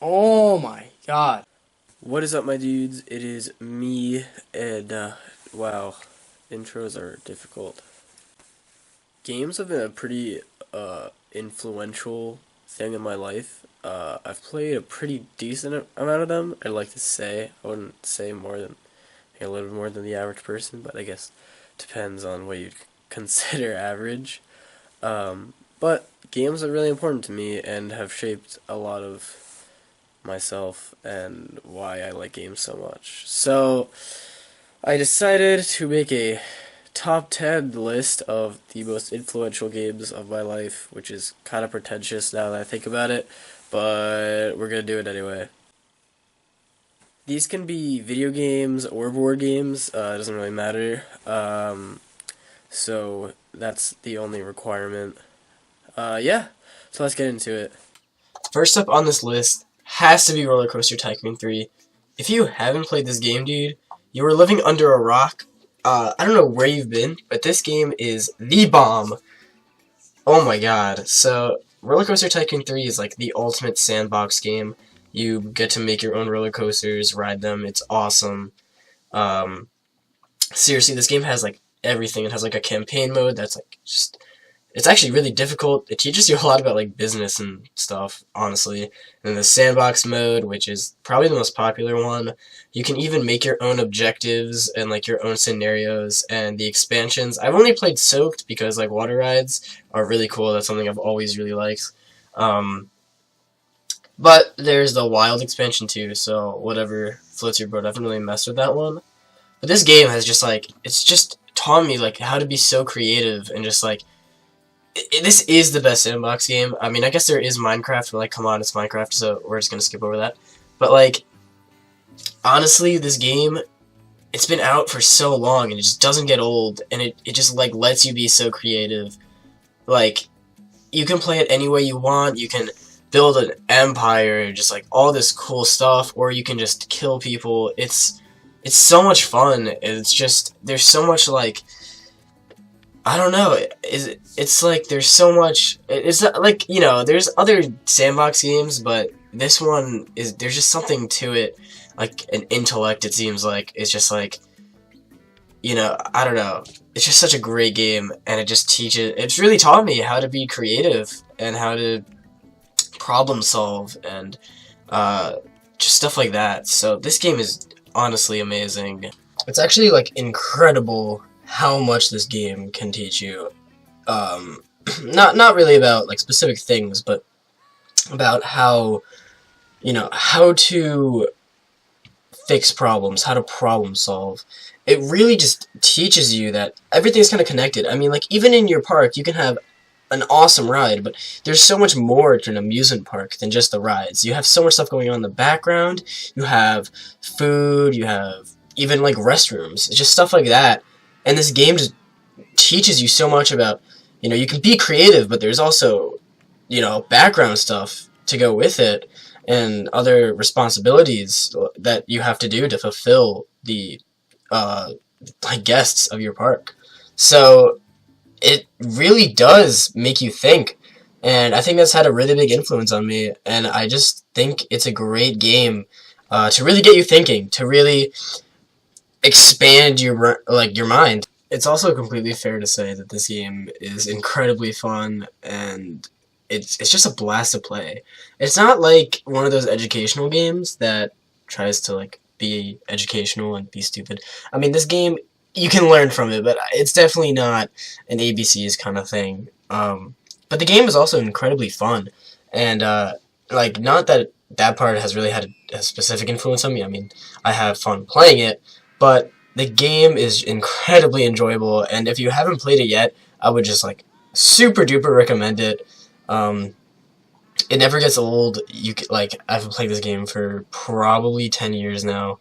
Oh my god. What is up, my dudes? It is me, and wow, intros are difficult. Games have been a pretty influential thing in my life. I've played a pretty decent amount of them. I'd like to say I wouldn't say more than a little bit more than the average person, but I guess depends on what you'd consider average. But games are really important to me and have shaped a lot of myself and why I like games so much. So I decided to make a top 10 list of the most influential games of my life, which is kind of pretentious now that I think about it, but we're going to do it anyway. These can be video games or board games, it doesn't really matter. So that's the only requirement. Yeah, so let's get into it. First up on this list has to be Roller Coaster Tycoon 3. If you haven't played this game, dude, you are living under a rock. I don't know where you've been, but this game is the bomb. Oh my god. So, Roller Coaster Tycoon 3 is like the ultimate sandbox game. You get to make your own roller coasters, ride them. It's awesome. Seriously, this game has like everything. It has like a campaign mode that's like just it's actually really difficult. It teaches you a lot about like business and stuff, honestly. And then the sandbox mode, which is probably the most popular one, you can even make your own objectives and like your own scenarios. And the expansions, I've only played Soaked because like water rides are really cool. That's something I've always really liked. But there's the Wild expansion too, so whatever floats your boat. I haven't really messed with that one. But this game has just like, it's just taught me like how to be so creative and just like, this is the best sandbox game. I mean, I guess there is Minecraft, but like, come on, it's Minecraft, so we're just gonna skip over that. But like, honestly, this game, it's been out for so long, and it just doesn't get old, and it just like lets you be so creative. Like, you can play it any way you want. You can build an empire, just like all this cool stuff, or you can just kill people. It's so much fun. It's just there's so much like. I don't know. It's like there's so much. It's like, you know, there's other sandbox games, but this one is there's just something to it, like an intellect. It seems like it's just like, you know, I don't know. It's just such a great game, and it just teaches. It's really taught me how to be creative and how to problem solve and just stuff like that. So this game is honestly amazing. It's actually like incredible how much this game can teach you. Not really about like specific things, but about how, you know, how to fix problems, how to problem solve. It really just teaches you that everything's kind of connected. I mean, like, even in your park, you can have an awesome ride, but there's so much more to an amusement park than just the rides. You have so much stuff going on in the background. You have food, you have even like restrooms. It's just stuff like that. And this game just teaches you so much about, you know, you can be creative, but there's also, you know, background stuff to go with it and other responsibilities that you have to do to fulfill the like guests of your park. So it really does make you think, and I think that's had a really big influence on me, and I just think it's a great game to really get you thinking, to really expand your mind. It's also completely fair to say that this game is incredibly fun, and it's just a blast to play. It's not like one of those educational games that tries to like be educational and be stupid. I mean, this game, you can learn from it, but it's definitely not an ABCs kind of thing. But the game is also incredibly fun, and like, not that that part has really had a specific influence on me. I mean, I have fun playing it, but the game is incredibly enjoyable, and if you haven't played it yet, I would just like super duper recommend it. It never gets old. Like, I've played this game for probably 10 years now,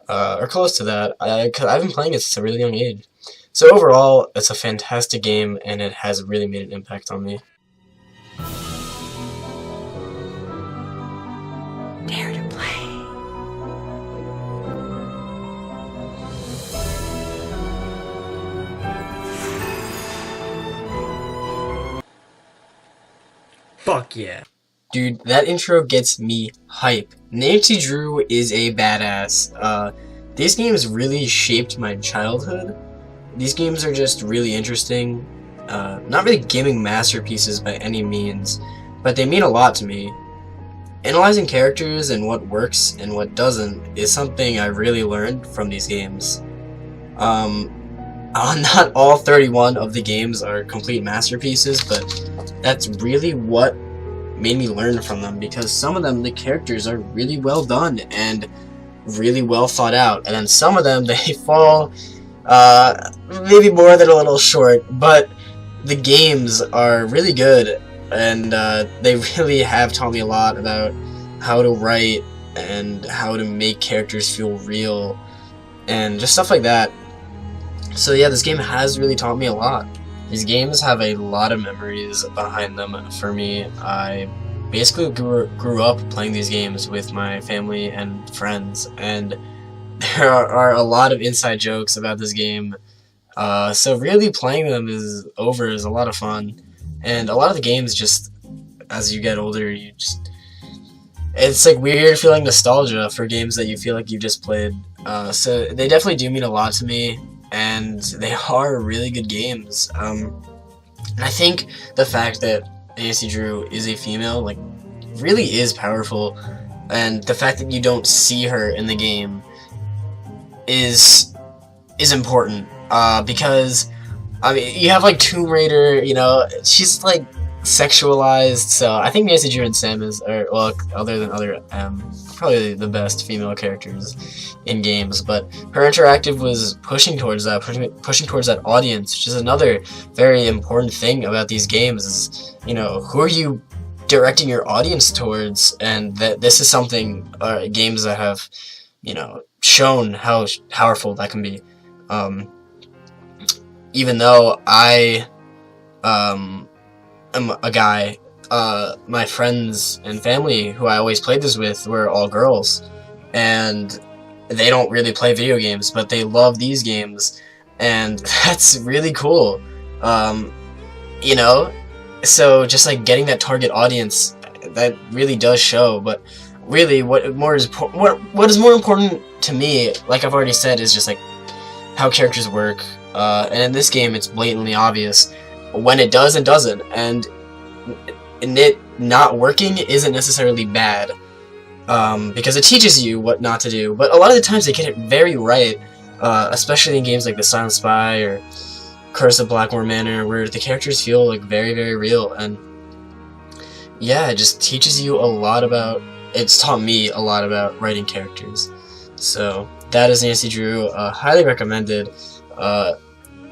or close to that. Cause I've been playing it since a really young age. So overall, it's a fantastic game, and it has really made an impact on me. Dare to play. Fuck yeah. Dude, that intro gets me hype. Nancy Drew is a badass. These games really shaped my childhood. These games are just really interesting. Not really gaming masterpieces by any means, but they mean a lot to me. Analyzing characters and what works and what doesn't is something I really learned from these games. Not all 31 of the games are complete masterpieces, but that's really what made me learn from them, because some of them, the characters are really well done and really well thought out, and then some of them, they fall maybe more than a little short, but the games are really good, and they really have taught me a lot about how to write and how to make characters feel real and just stuff like that. So yeah, this game has really taught me a lot. These games have a lot of memories behind them for me. I basically grew up playing these games with my family and friends, and there are a lot of inside jokes about this game. So really playing them is a lot of fun. And a lot of the games, just as you get older, it's like weird feeling nostalgia for games that you feel like you just played. So they definitely do mean a lot to me, and they are really good games. And I think the fact that Nancy Drew is a female, like, really is powerful, and the fact that you don't see her in the game is important. Because I mean, you have like Tomb Raider, you know, she's like sexualized, so I think Nancy Drew and Samus are, well, other than other probably the best female characters in games, but her interactive was pushing towards that audience, which is another very important thing about these games, is, you know, who are you directing your audience towards, and that this is something, games that have, you know, shown how powerful that can be. Even though I am a guy, my friends and family who I always played this with were all girls, and they don't really play video games, but they love these games, and that's really cool. You know, so just like getting that target audience, that really does show. But really, what is more important to me, like I've already said, is just like how characters work. And in this game, it's blatantly obvious when it does and doesn't, and it not working isn't necessarily bad, because it teaches you what not to do. But a lot of the times they get it very right, especially in games like The Silent Spy or Curse of Blackmore Manor, where the characters feel like very, very real. And yeah, it just teaches you a lot about, it's taught me a lot about writing characters. So that is Nancy Drew, highly recommended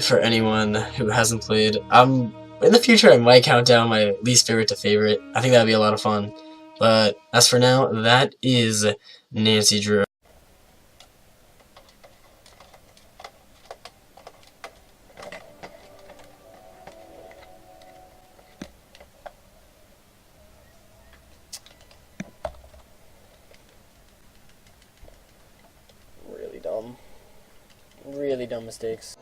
for anyone who hasn't played. In the future, I might count down my least favorite to favorite. I think that'd be a lot of fun. But as for now, that is Nancy Drew. Really dumb. Really dumb mistakes.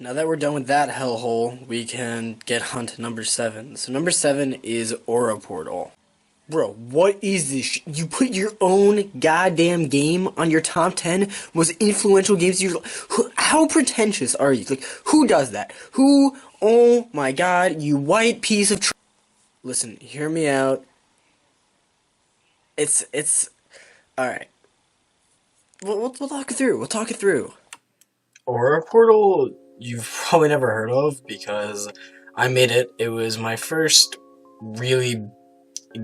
Now that we're done with that hellhole, we can get on to number 7. So number 7 is Aura Portal. Bro, what is this? You put your own goddamn game on your top 10 most influential games. How pretentious are you? Like, who does that? Who? Oh my god, you white piece of Listen, hear me out. It's alright. We'll talk it through. We'll talk it through. Aura Portal, you've probably never heard of because I made it. It was my first really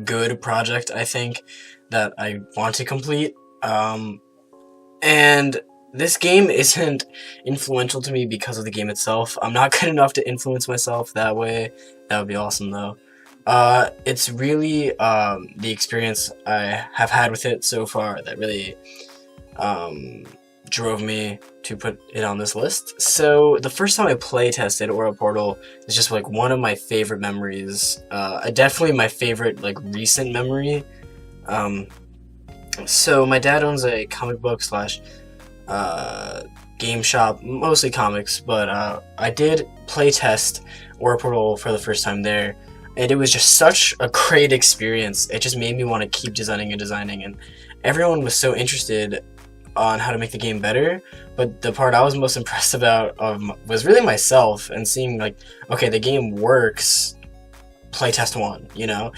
good project, I think, that I want to complete. And this game isn't influential to me because of the game itself. I'm not good enough to influence myself that way. That would be awesome, though. It's really the experience I have had with it so far that really drove me to put it on this list. So the first time I play tested Aura Portal is just like one of my favorite memories. Definitely my favorite like recent memory. So my dad owns a comic book slash game shop, mostly comics, but I did play test Aura Portal for the first time there, and it was just such a great experience. It just made me want to keep designing and designing, and everyone was so interested on how to make the game better, but the part I was most impressed about was really myself and seeing like, okay, the game works, playtest 1, you know?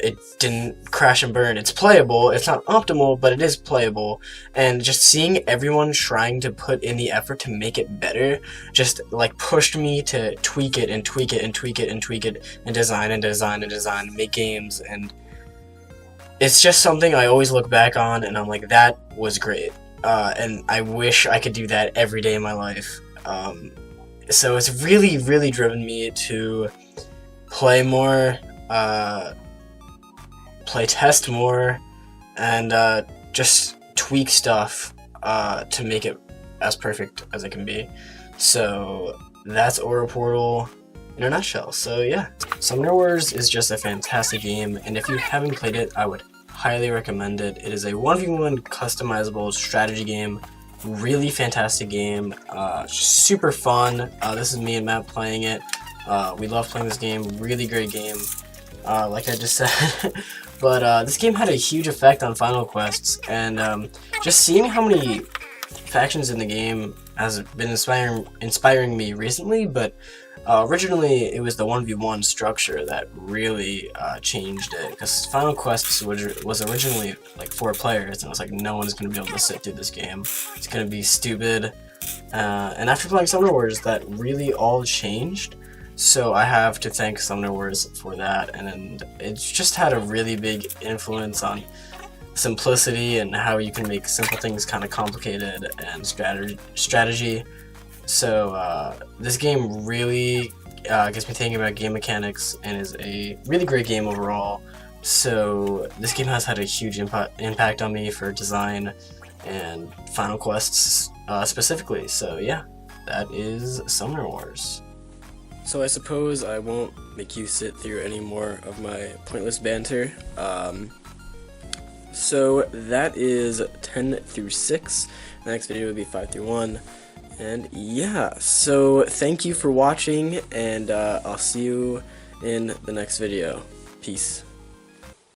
It didn't crash and burn. It's playable. It's not optimal, but it is playable. And just seeing everyone trying to put in the effort to make it better just like pushed me to tweak it and tweak it and tweak it and tweak it and design and design and design and make games. And it's just something I always look back on and I'm like, that was great. And I wish I could do that every day in my life. So it's really, really driven me to play more, play test more, and just tweak stuff to make it as perfect as it can be. So that's Aura Portal in a nutshell. So yeah, Summoner Wars is just a fantastic game, and if you haven't played it, I would highly recommend it. It is a 1v1 customizable strategy game. Really fantastic game. Super fun. This is me and Matt playing it. We love playing this game. Really great game, like I just said. But this game had a huge effect on Final Quests, and just seeing how many factions in the game has been inspiring me recently. But originally it was the 1v1 structure that really changed it, because Final Quests was originally like 4 players, and it was like, no one's going to be able to sit through this game. It's going to be stupid. And after playing Summoner Wars, that really all changed. So I have to thank Summoner Wars for that, and it's just had a really big influence on simplicity and how you can make simple things kind of complicated, and strategy. So this game really gets me thinking about game mechanics and is a really great game overall. So this game has had a huge impact on me for design and Final Quests specifically. So yeah, that is Summoner Wars. So I suppose I won't make you sit through any more of my pointless banter. So that is 10 through 6. The next video will be 5 through 1. And yeah, so thank you for watching, and I'll see you in the next video. Peace.